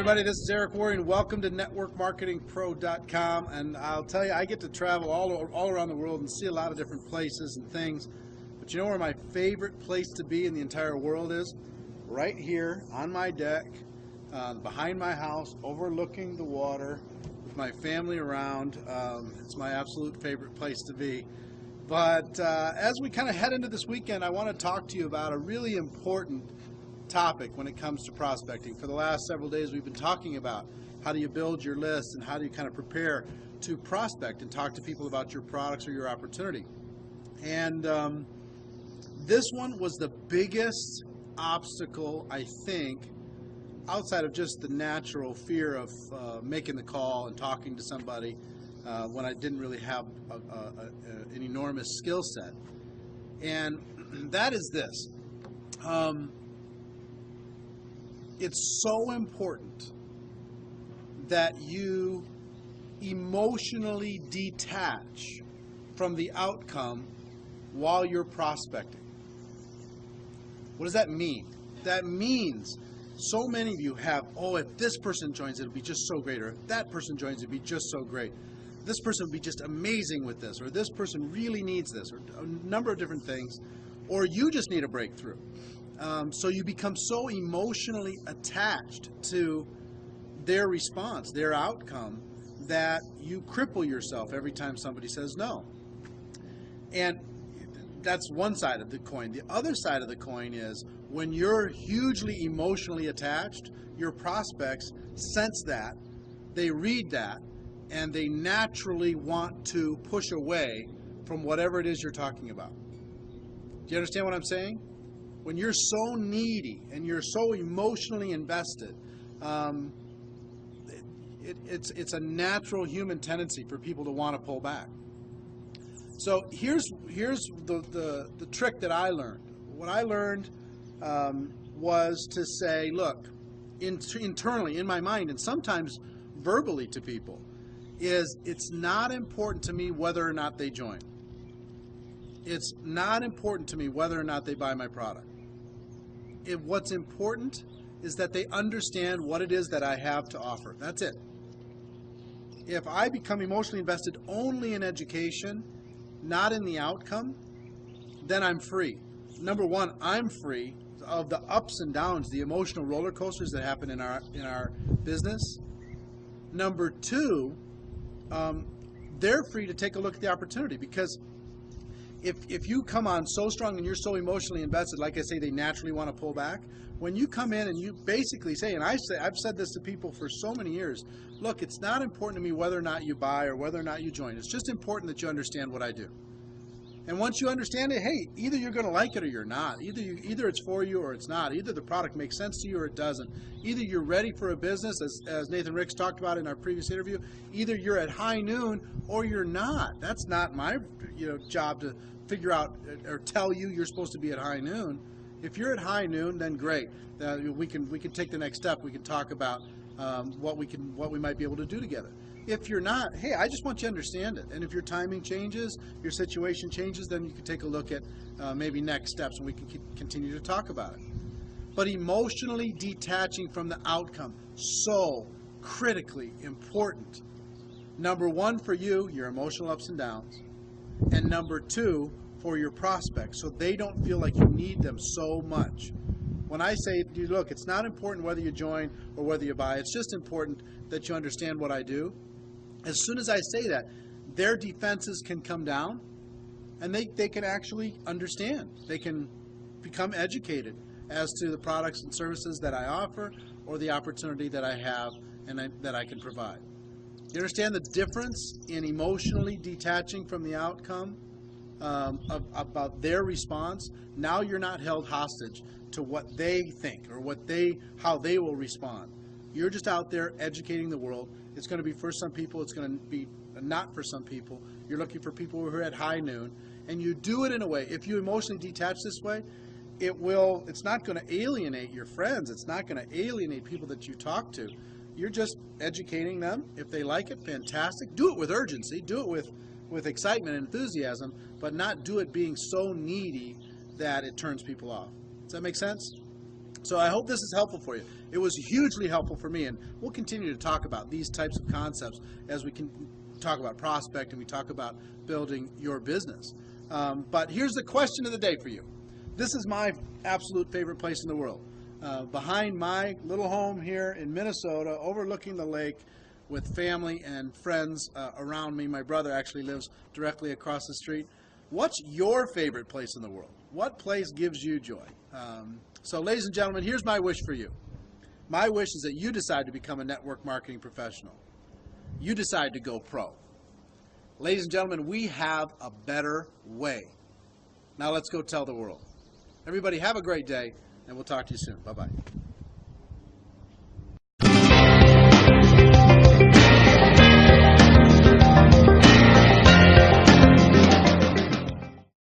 everybody, this is Eric Worre, and welcome to networkmarketingpro.com. And I'll tell you, I get to travel all around the world and see a lot of different places and things. But you know where my favorite place to be in the entire world is? Right here on my deck, behind my house, overlooking the water, with my family around. It's my absolute favorite place to be. But as we kind of head into this weekend, I want to talk to you about a really important topic when it comes to prospecting. For the last several days, we've been talking about how do you build your list and how do you kind of prepare to prospect and talk to people about your products or your opportunity. And this one was the biggest obstacle, I think, outside of just the natural fear of making the call and talking to somebody when I didn't really have an enormous skill set. And that is this. It's so important that you emotionally detach from the outcome while you're prospecting. What does that mean? That means so many of you have, oh, if this person joins, it'll be just so great, or if that person joins, it'll be just so great. This person will be just amazing with this, or this person really needs this, or a number of different things, or you just need a breakthrough. So you become so emotionally attached to their response, their outcome, that you cripple yourself every time somebody says no. And that's one side of the coin. The other side of the coin is when you're hugely emotionally attached, your prospects sense that, they read that, and they naturally want to push away from whatever it is you're talking about. Do you understand what I'm saying? When you're so needy and you're so emotionally invested, it's a natural human tendency for people to want to pull back. So here's the trick that I learned. What I learned was to say, look, internally in my mind, and sometimes verbally to people, is it's not important to me whether or not they join. It's not important to me whether or not they buy my product. What's important is that they understand what it is that I have to offer. That's it. If I become emotionally invested only in education, not in the outcome, then I'm free. Number one, I'm free of the ups and downs, the emotional roller coasters that happen in our business. Number two, they're free to take a look at the opportunity, because if you come on so strong and you're so emotionally invested, like I say, they naturally want to pull back. When you come in and you basically say, and I've said this to people for so many years, look, it's not important to me whether or not you buy or whether or not you join. It's just important that you understand what I do. And once you understand it, hey, either you're going to like it or you're not. Either it's for you or it's not. Either the product makes sense to you or it doesn't. Either you're ready for a business, as Nathan Ricks talked about in our previous interview. Either you're at high noon or you're not. That's not my job to figure out or tell you you're supposed to be at high noon. If you're at high noon, then great. We can take the next step. We can talk about what we might be able to do together. If you're not, hey, I just want you to understand it. And if your timing changes, your situation changes, then you can take a look at maybe next steps, and we can continue to talk about it. But emotionally detaching from the outcome, so critically important. Number one for you, your emotional ups and downs. And number two, for your prospects, so they don't feel like you need them so much. When I say, look, it's not important whether you join or whether you buy, it's just important that you understand what I do. As soon as I say that, their defenses can come down, and they can actually understand. They can become educated as to the products and services that I offer or the opportunity that I have and that I can provide. You understand the difference in emotionally detaching from the outcome about their response? Now you're not held hostage to what they think or how they will respond. You're just out there educating the world. It's going to be for some people. It's going to be not for some people. You're looking for people who are at high noon, and you do it in a way. If you emotionally detach this way, it's not going to alienate your friends. It's not going to alienate people that you talk to. You're just educating them. If they like it, fantastic. Do it with urgency. Do it with excitement and enthusiasm, but not do it being so needy that it turns people off. Does that make sense? So I hope this is helpful for you. It was hugely helpful for me, and we'll continue to talk about these types of concepts as we can talk about prospecting, we talk about building your business. But here's the question of the day for you. This is my absolute favorite place in the world. Behind my little home here in Minnesota, overlooking the lake, with family and friends around me. My brother actually lives directly across the street. What's your favorite place in the world? What place gives you joy? So ladies and gentlemen, here's my wish for you. My wish is that you decide to become a network marketing professional. You decide to go pro. Ladies and gentlemen, we have a better way. Now let's go tell the world. Everybody have a great day, and we'll talk to you soon. Bye-bye.